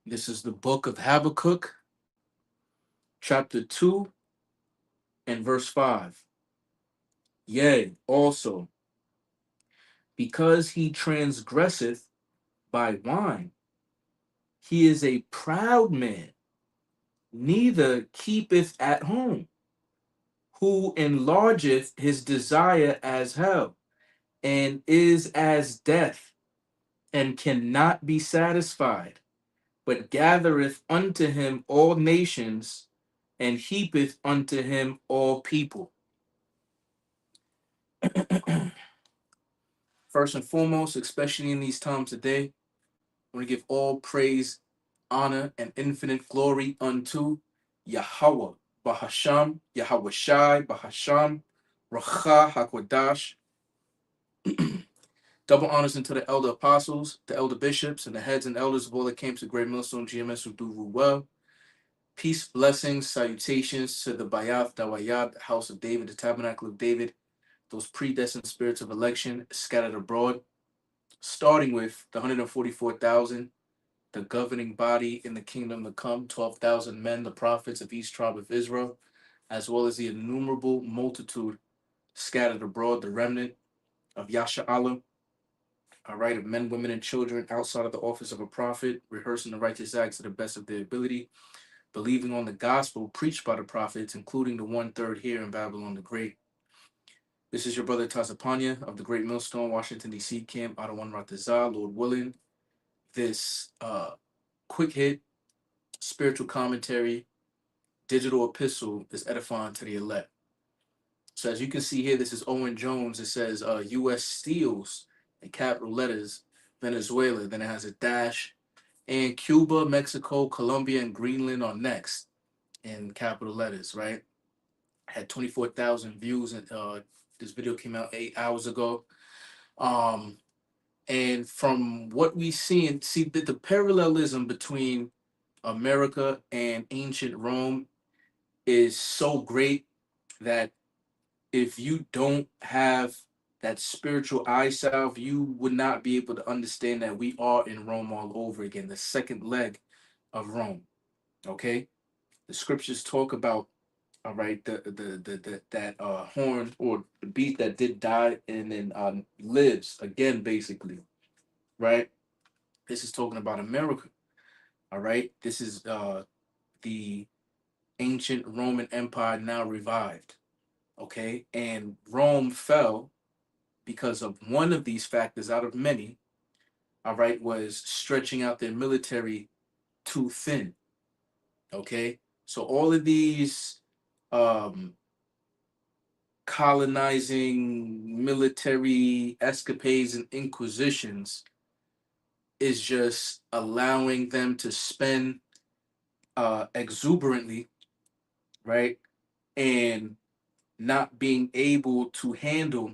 This is the book of Habakkuk, chapter 2 and verse 5. Yea, also, because he transgresseth by wine, he is a proud man, neither keepeth at home, who enlargeth his desire as hell, and is as death, and cannot be satisfied, but gathereth unto him all nations, and heapeth unto him all people. First and foremost, especially in these times today, I want to give all praise, honor, and infinite glory unto Yahweh, Bahasham, Yahweh Shai, Bahasham, Racha HaKodash. Double honors unto the elder apostles, the elder bishops, and the heads and elders of all that came to Great Millstone GMS who do rule well. Peace, blessings, salutations to the Bayath, Dawayab, the house of David, the tabernacle of David, those predestined spirits of election scattered abroad, starting with the 144,000, the governing body in the kingdom to come, 12,000 men, the prophets of each tribe of Israel, as well as the innumerable multitude scattered abroad, the remnant of Yasha'Allah, all right, of men, women, and children outside of the office of a prophet, rehearsing the righteous acts to the best of their ability, believing on the gospel preached by the prophets, including the one third here in Babylon the Great. This is your brother Tazapanya of the Great Millstone, Washington, D.C. camp, Adawan Ratazah, Lord willing. This quick hit, spiritual commentary, digital epistle is edifying to the elect. So as you can see here, this is Owen Jones. It says U.S. steals in capital letters Venezuela. Then it has a dash. And Cuba, Mexico, Colombia, and Greenland are next in capital letters, right? Had 24,000 views, and this video came out 8 hours ago. Um, and from what we see that the parallelism between America and ancient Rome is so great that if you don't have that spiritual eye salve, you would not be able to understand that we are in Rome all over again, the second leg of Rome. Okay, the scriptures talk about, all right, the that horn or the beast that did die and then lives again, basically, right? This is talking about America. All right, this is the ancient Roman Empire now revived. Okay, and Rome fell because of one of these factors out of many, all right, was stretching out their military too thin. Okay, so all of these um, colonizing military escapades and inquisitions is just allowing them to spend exuberantly, right, and not being able to handle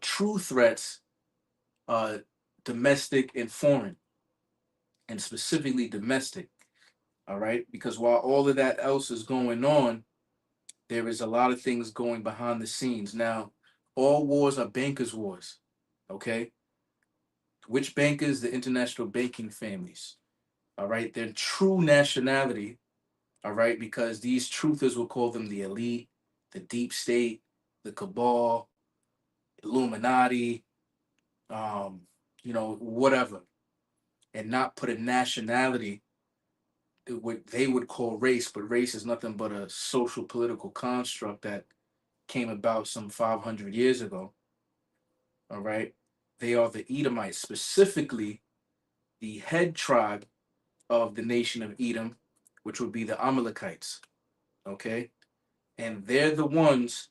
true threats, uh, domestic and foreign, and specifically domestic. All right, because while all of that else is going on, there is a lot of things going behind the scenes. Now, all wars are bankers' wars. Okay, which bankers? The international banking families. All right, their true nationality. All right, because these truthers will call them the elite, the deep state, the cabal, Illuminati, um, whatever, and not put a nationality, what they would call race, but race is nothing but a social political construct that came about some 500 years ago. All right. They are the Edomites, specifically the head tribe of the nation of Edom, which would be the Amalekites. Okay. And they're the ones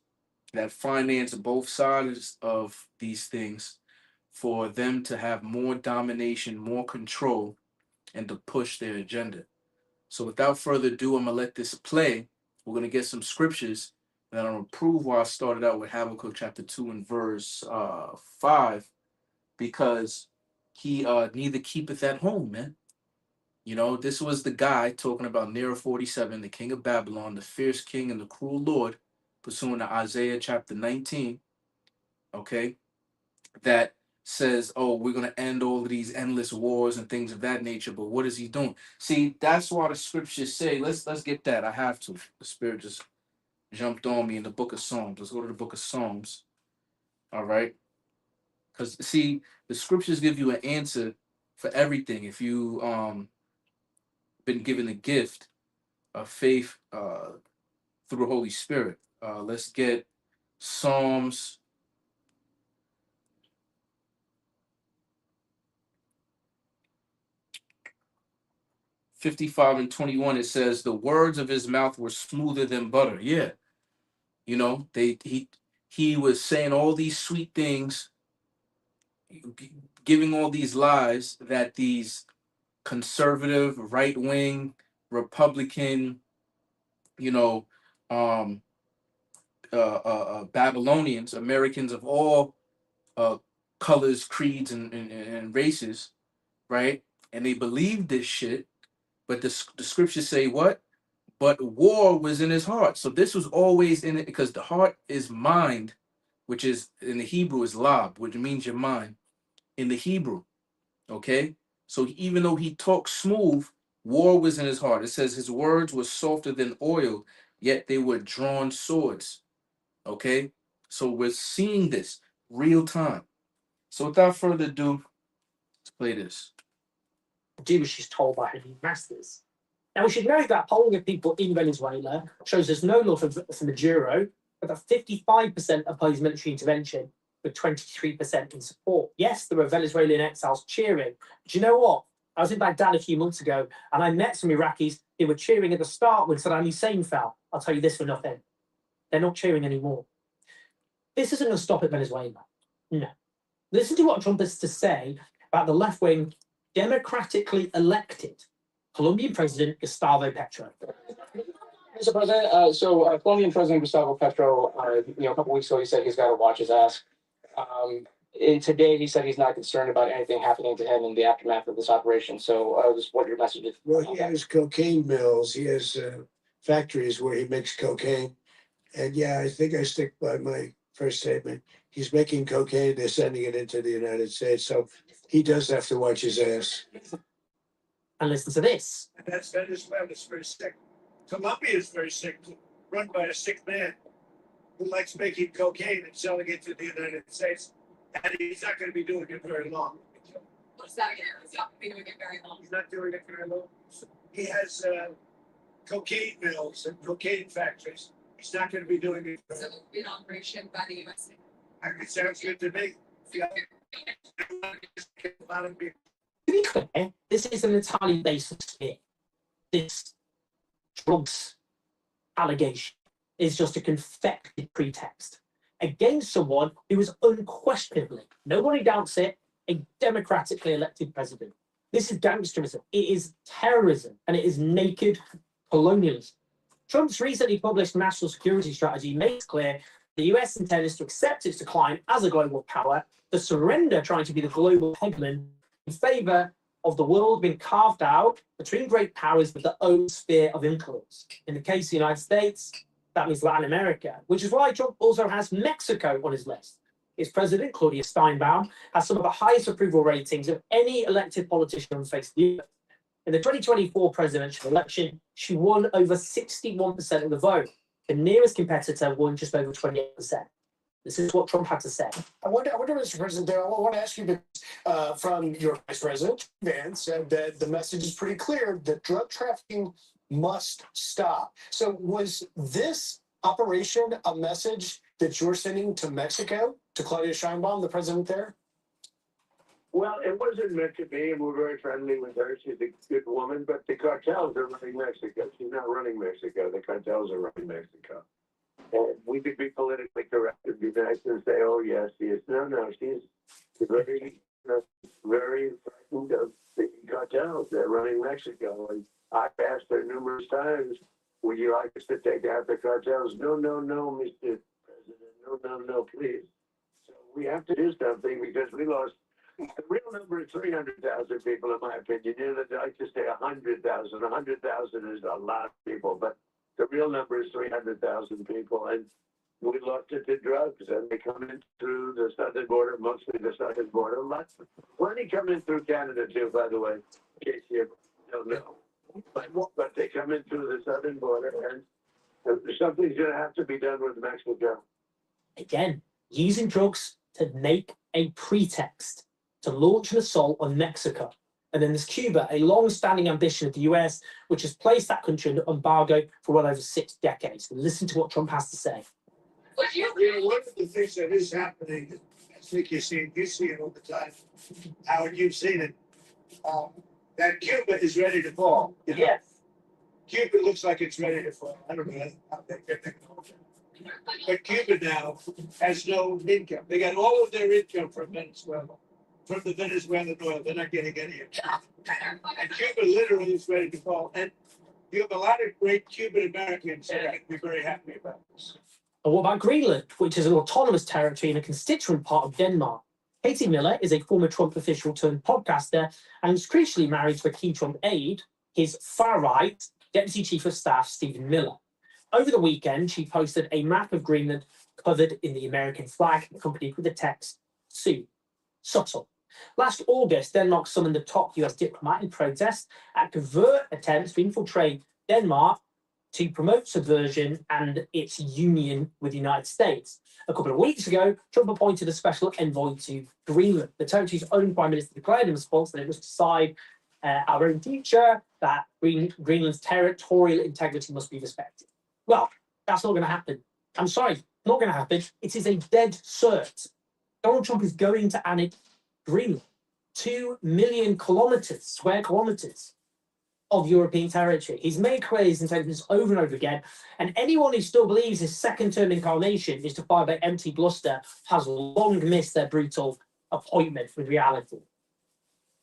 that finance both sides of these things for them to have more domination, more control, and to push their agenda. So without further ado, I'm gonna let this play. We're gonna get some scriptures that are gonna prove why I started out with Habakkuk chapter 2 and verse 5, because he neither keepeth at home, man. This was the guy talking about Nero 47, the king of Babylon, the fierce king and the cruel Lord, pursuing to Isaiah chapter 19, okay, that says, "Oh, we're gonna end all of these endless wars and things of that nature." But what is he doing? See, that's why the scriptures say, let's get that. I have to. The spirit just jumped on me in the book of Psalms. Let's go to the book of Psalms. All right. Because see, the scriptures give you an answer for everything. If you been given a gift of faith through the Holy Spirit. Let's get Psalms 55 and 21. It says, "The words of his mouth were smoother than butter." Yeah, you know, he was saying all these sweet things, giving all these lies that these conservative, right wing, Republican, you know, um, Babylonians, Americans of all uh, colors, creeds, and races, right? And they believed this shit, but the scriptures say what? But war was in his heart. So this was always in it because the heart is mind, which is in the Hebrew is lab, which means your mind in the Hebrew. Okay. So even though he talked smooth, war was in his heart. It says his words were softer than oil, yet they were drawn swords. Okay. So we're seeing this real time. So without further ado, let's play this. Do as she's told by her new masters. Now, we should note that polling of people in Venezuela shows there's no love for Maduro, but that 55% oppose military intervention, with 23% in support. Yes, there were Venezuelan exiles cheering. But you know what? I was in Baghdad a few months ago, and I met some Iraqis who were cheering at the start when Saddam Hussein fell. I'll tell you this for nothing. They're not cheering anymore. This isn't going to stop at Venezuela. No. Listen to what Trump has to say about the left-wing, democratically elected Colombian President Gustavo Petro. Mr. President, Colombian President Gustavo Petro, a couple weeks ago, he said he's got to watch his ass. Today, he said he's not concerned about anything happening to him in the aftermath of this operation. So, just what your message is? Well, he has cocaine mills. He has factories where he makes cocaine. And yeah, I think I stick by my first statement. He's making cocaine. They're sending it into the United States. So he does have to watch his ass. And listen to this. And that's Venezuela is very sick. Colombia is very sick, run by a sick man who likes making cocaine and selling it to the United States. And he's not going to be doing it very long. What's that again? He's not doing it very long. He's not doing it very long. He has cocaine mills and cocaine factories. He's not going to be doing it. So it'll be an operation by the USA. It sounds good to me. Yeah. A lot of people. To be clear, this is an entirely baseless fear. This drugs allegation is just a confected pretext against someone who is unquestionably, nobody doubts it, a democratically elected president. This is gangsterism, it is terrorism, and it is naked colonialism. Trump's recently published national security strategy makes clear the US intends to accept its decline as a global power, to surrender trying to be the global hegemon in favor of the world being carved out between great powers with their own sphere of influence. In the case of the United States, that means Latin America, which is why Trump also has Mexico on his list. His president, Claudia Steinbaum, has some of the highest approval ratings of any elected politician on the face of the earth. In the 2024 presidential election, she won over 61% of the vote. The nearest competitor won just over 28%. This is what Trump had to say. I wonder, Mr. President, I want to ask you from your Vice President, Vance, said that the message is pretty clear that drug trafficking must stop. So was this operation a message that you're sending to Mexico, to Claudia Sheinbaum, the president there? Well, it wasn't meant to be, and we're very friendly with her. She's a good woman, but the cartels are running Mexico. She's not running Mexico. The cartels are running Mexico. And we could be politically correct and be nice and say, oh, yes, she is. No, she's very, very frightened of the cartels that are running Mexico. And I've asked her numerous times, would you like us to take out the cartels? No, Mr. President. No, please. So we have to do something because we lost. The real number is 300,000 people, in my opinion. I'd like to say 100,000. 100,000 is a lot of people, but the real number is 300,000 people. And We lost it to drugs, and they come in through the southern border, mostly the southern border. Plenty come in through Canada too, by the way, in case you don't know. But they come in through the southern border, and something's going to have to be done with Mexico. Again, using drugs to make a pretext to launch an assault on Mexico. And then there's Cuba, a long-standing ambition of the US, which has placed that country under embargo for well over 6 decades. Listen to what Trump has to say. You know, one of the things that is happening, I think you see it all the time. Howard, you've seen it. That Cuba is ready to fall. You know? Yes. Cuba looks like it's ready to fall. I don't know how they get there. But Cuba now has no income. They got all of their income from Venezuela, from the Venezuelan oil. They're not getting any of it. And Cuba literally is ready to fall. And you have a lot of great Cuban Americans that are going to be very happy about this. And what about Greenland, which is an autonomous territory and a constituent part of Denmark? Katie Miller is a former Trump official turned podcaster and is crucially married to a key Trump aide, his far-right Deputy Chief of Staff, Stephen Miller. Over the weekend, she posted a map of Greenland covered in the American flag, accompanied with the text, "Sue." Subtle. Last August, Denmark summoned the top US diplomat in protest at covert attempts to infiltrate Denmark to promote subversion and its union with the United States. A couple of weeks ago, Trump appointed a special envoy to Greenland. The territory's own prime minister declared in response that it must decide our own future, that Greenland's territorial integrity must be respected. Well, that's not going to happen. I'm sorry, not going to happen. It is a dead cert. Donald Trump is going to annex Greenland, 2 million square kilometers of European territory. He's made clear his intentions over and over again, and anyone who still believes his second-term incarnation is defined by empty bluster has long missed their brutal appointment with reality.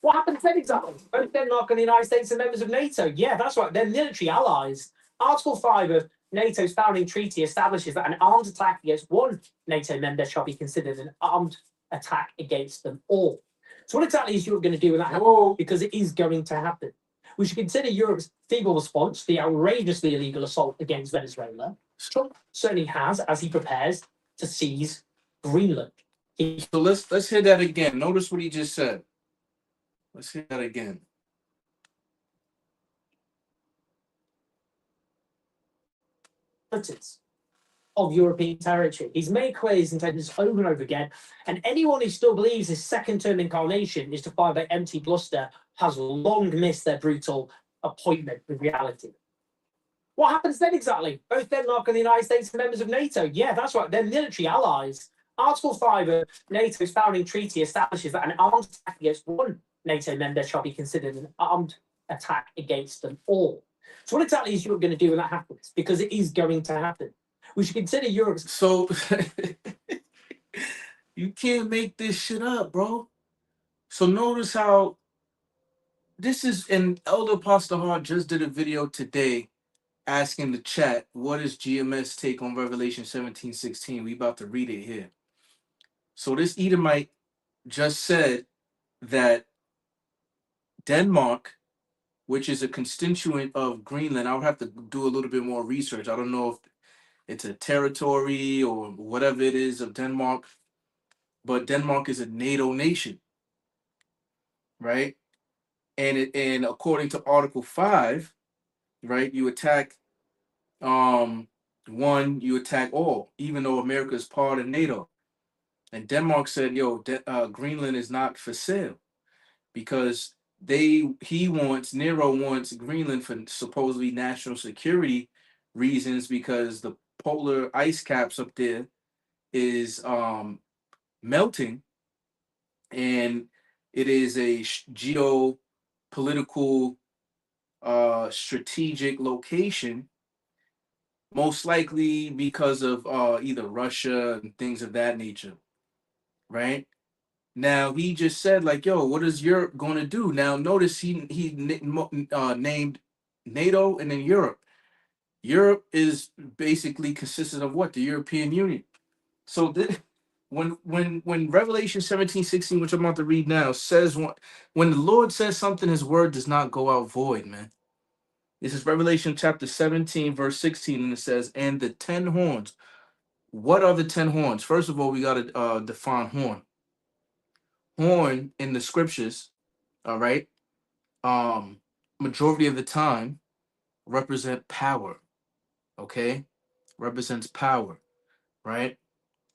What happens then exactly? Both Denmark and the United States are members of NATO. Yeah, that's right. They're military allies. Article 5 of NATO's founding treaty establishes that an armed attack against one NATO member shall be considered an armed attack against them all. So what exactly is Europe going to do with that? Because it is going to happen. We should consider Europe's feeble response to the outrageously illegal assault against Venezuela. Trump certainly has, as he prepares to seize Greenland. So let's hear that again. Notice what he just said. Let's hear that again. Of European territory. He's made clear his intentions over and over again, and anyone who still believes his second-term incarnation is defined by empty bluster has long missed their brutal appointment with reality. What happens then exactly? Both Denmark and the United States are members of NATO. Yeah, that's right. They're military allies. Article 5 of NATO's founding treaty establishes that an armed attack against one NATO member shall be considered an armed attack against them all. So what exactly is Europe going to do when that happens? Because it is going to happen. We should consider Europe's... So, you can't make this shit up, bro. So notice how this is, and Elder Pastor Hart just did a video today asking the chat, what is GMS take on Revelation 17:16? We about to read it here. So this Edomite just said that Denmark, which is a constituent of Greenland, I would have to do a little bit more research. I don't know if it's a territory or whatever it is of Denmark, but Denmark is a NATO nation, right? And according to Article 5, right, you attack one, you attack all, even though America is part of NATO. And Denmark said, yo, Greenland is not for sale because Nero wants Greenland for supposedly national security reasons because the polar ice caps up there is melting, and it is a geopolitical strategic location, most likely because of either Russia and things of that nature, right? Now he just said like, yo, what is Europe going to do? Now notice he named NATO and then Europe. Europe is basically consisted of what? The European Union. So when Revelation 17:16, which I'm about to read now, says when the Lord says something, his word does not go out void, man. This is Revelation chapter 17, verse 16, and it says, and the 10 horns what are the 10 horns? First of all, we got to define horn. Horn in the scriptures, all right, majority of the time represent power, okay? Represents power, right?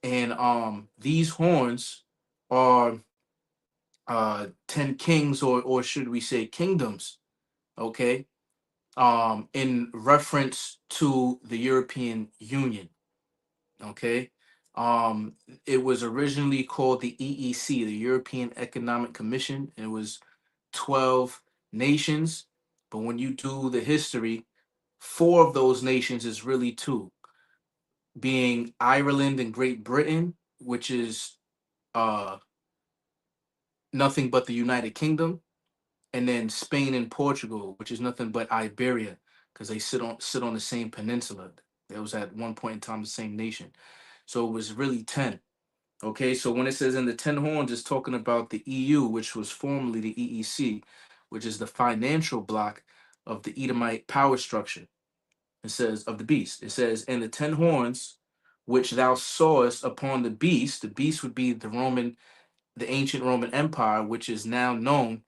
And these horns are 10 kings, or should we say kingdoms, okay? In reference to the European Union, okay? It was originally called the EEC, the European Economic Commission. It was 12 nations, but when you do the history, 4 of those nations is really 2, being Ireland and Great Britain, which is uh nothing but the United Kingdom, and then Spain and Portugal, which is nothing but Iberia, because they sit on the same peninsula. It was at one point in time the same nation. So it was really 10. Okay, so when it says in the 10 horns, it's talking about the EU, which was formerly the EEC, which is the financial bloc of the Edomite power structure. It says of the beast. It says, and the 10 horns which thou sawest upon the beast would be the ancient Roman Empire, which is now known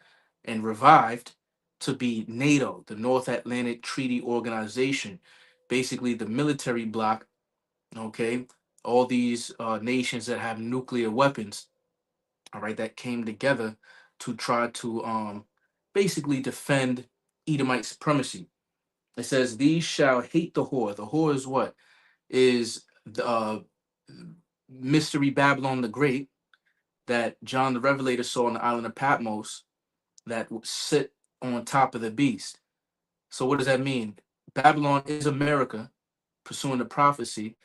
and revived to be NATO, the North Atlantic Treaty Organization, basically the military bloc. Okay, all these nations that have nuclear weapons, all right, that came together to try to basically defend Edomite supremacy. It says, these shall hate the whore. The whore is what? Is the mystery Babylon the Great that John the Revelator saw on the island of Patmos, that would sit on top of the beast. So what does that mean? Babylon is America, pursuing the prophecy.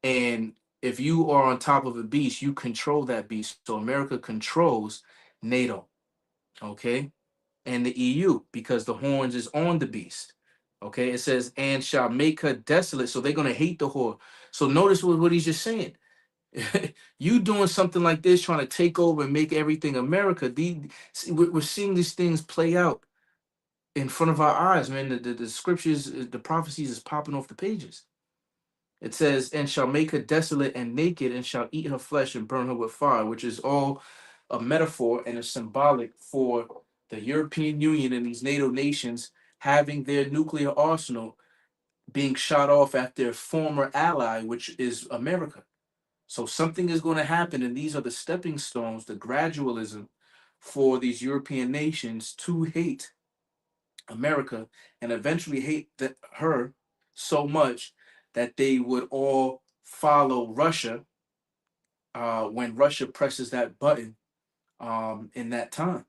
And if you are on top of a beast, you control that beast. So America controls NATO, okay? And the EU, because the horns is on the beast. Okay, it says, and shall make her desolate. So they're going to hate the whore. So notice what he's just saying. You doing something like this, trying to take over and make everything America. We're seeing these things play out in front of our eyes, man. The scriptures, the prophecies is popping off the pages. It says, and shall make her desolate and naked, and shall eat her flesh and burn her with fire, which is all a metaphor and a symbolic for the European Union and these NATO nations having their nuclear arsenal being shot off at their former ally, which is America. So something is going to happen, and these are the stepping stones, the gradualism for these European nations to hate America and eventually hate her so much that they would all follow Russia when Russia presses that button in that time.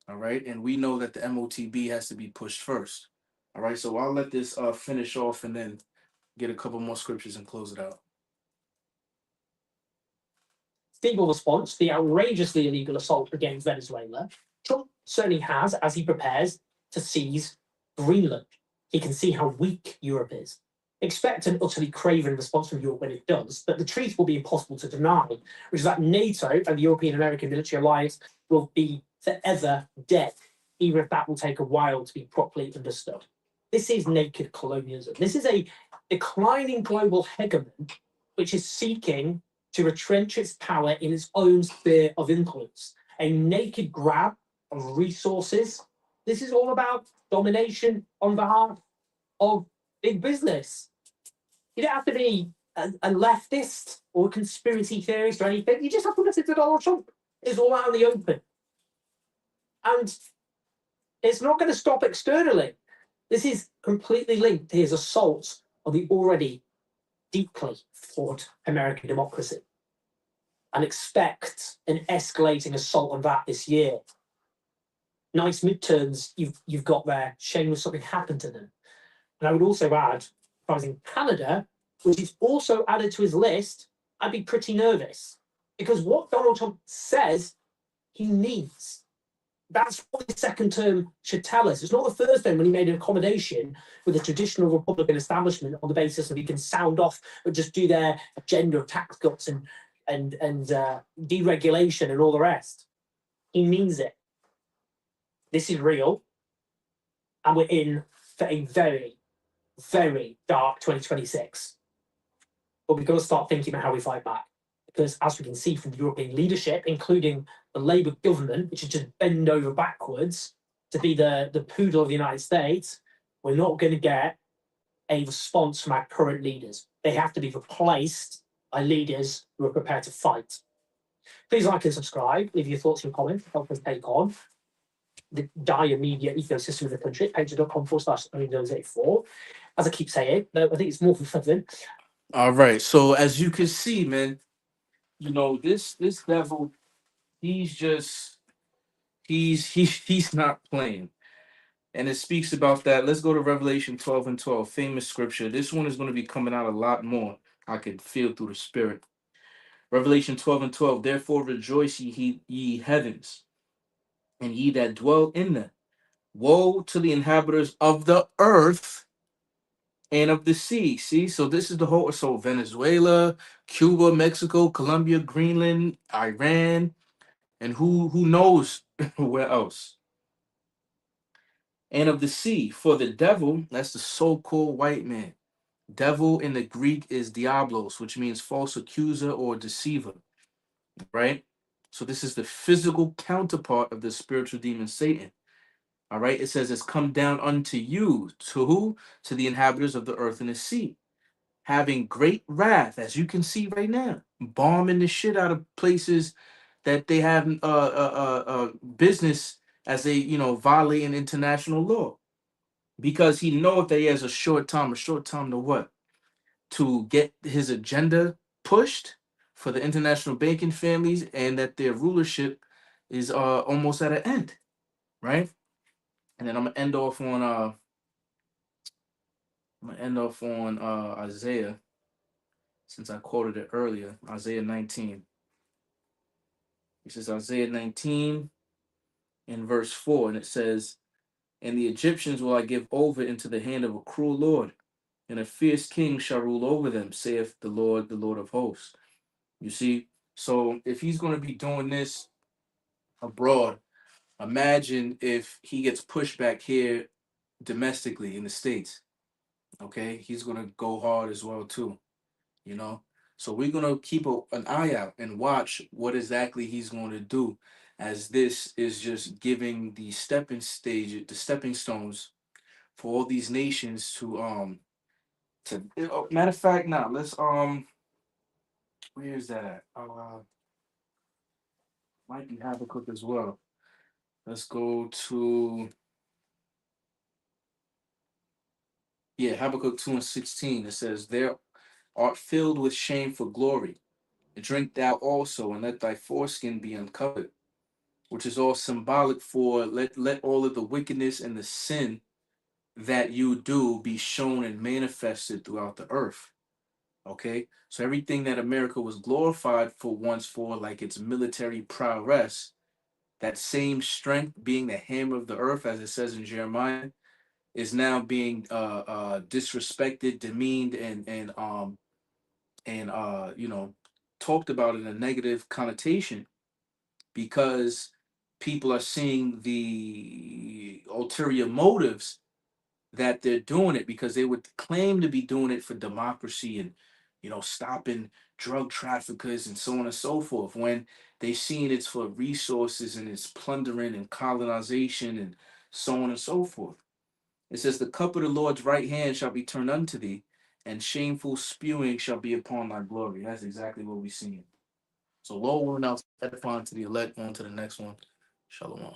All right. And we know that the MOTB has to be pushed first. All right. So I'll let this finish off and then get a couple more scriptures and close it out. Feeble response to the outrageously illegal assault against Venezuela. Trump certainly has, as he prepares to seize Greenland. He can see how weak Europe is. Expect an utterly craven response from Europe when it does, but the truth will be impossible to deny, which is that NATO and the European American military alliance will be forever dead, even if that will take a while to be properly understood. This is naked colonialism. This is a declining global hegemon which is seeking to retrench its power in its own sphere of influence. A naked grab of resources. This is all about domination on behalf of big business. You don't have to be a leftist or a conspiracy theorist or anything. You just have to listen to Donald Trump. It's all out in the open. And it's not going to stop externally. This is completely linked to his assault on the already deeply flawed American democracy. And expect an escalating assault on that this year. Nice midterms you've got there. Shame if something happened to them. And I would also add, if I was in Canada, which is also added to his list, I'd be pretty nervous. Because what Donald Trump says, he means. That's what the second term should tell us. It's not the first term when he made an accommodation with the traditional Republican establishment on the basis that he can sound off and just do their agenda of tax cuts and deregulation and all the rest. He means it. This is real. And we're in for a very, very dark 2026. but we've got to start thinking about how we fight back. Because as we can see from the European leadership, including the Labour government, which is just bend over backwards to be the poodle of the United States, we're not going to get a response from our current leaders. They have to be replaced by leaders who are prepared to fight. Please like and subscribe. Leave your thoughts and comments to help us take on the dire media ecosystem of the country. Patreon.com/those84. As I keep saying, no, I think it's more than something. All right. So as you can see, man, you know, this devil, he's not playing. And it speaks about that. Let's go to Revelation 12:12, famous scripture. This one is going to be coming out a lot more. I could feel through the spirit. Revelation 12:12, therefore rejoice ye heavens, and ye that dwell in them. Woe to the inhabitants of the earth and of the sea. See, so this is the whole, so Venezuela, Cuba, Mexico, Colombia, Greenland, Iran, and who knows where else. And of the sea, for the devil, that's the so-called white man. Devil in the Greek is diablos, which means false accuser or deceiver, right? So this is the physical counterpart of the spiritual demon Satan. All right, it says it's come down unto you, to who? To the inhabitants of the earth and the sea, having great wrath, as you can see right now, bombing the shit out of places that they have business as they, violating international law. Because he knoweth that he has a short time to what? To get his agenda pushed for the international banking families, and that their rulership is almost at an end, right? And then I'm gonna end off on Isaiah, since I quoted it earlier, Isaiah 19. This is Isaiah 19 in verse 4, and it says, and the Egyptians will I give over into the hand of a cruel Lord, and a fierce king shall rule over them, saith the Lord of hosts. You see, so if he's going to be doing this abroad, imagine if he gets pushed back here domestically in the States. Okay, he's going to go hard as well too, you know. So we're going to keep an eye out and watch what exactly he's going to do, as this is just giving the stepping stones for all these nations to matter of fact, now let's where is that at? Might be Habakkuk as well. Let's go to Habakkuk 2:16. It says, there art filled with shame for glory. Drink thou also, and let thy foreskin be uncovered, which is all symbolic for let all of the wickedness and the sin that you do be shown and manifested throughout the earth. Okay, so everything that America was glorified for once for, like its military prowess, that same strength being the hammer of the earth, as it says in Jeremiah, is now being disrespected, demeaned, and talked about in a negative connotation, because people are seeing the ulterior motives that they're doing it, because they would claim to be doing it for democracy and stopping drug traffickers and so on and so forth, when they seen it's for resources and it's plundering and colonization and so on and so forth. It says, the cup of the Lord's right hand shall be turned unto thee, and shameful spewing shall be upon thy glory. That's exactly what we're seeing. So Lord willing, I'll edify to the elect. On to the next one. Shalom.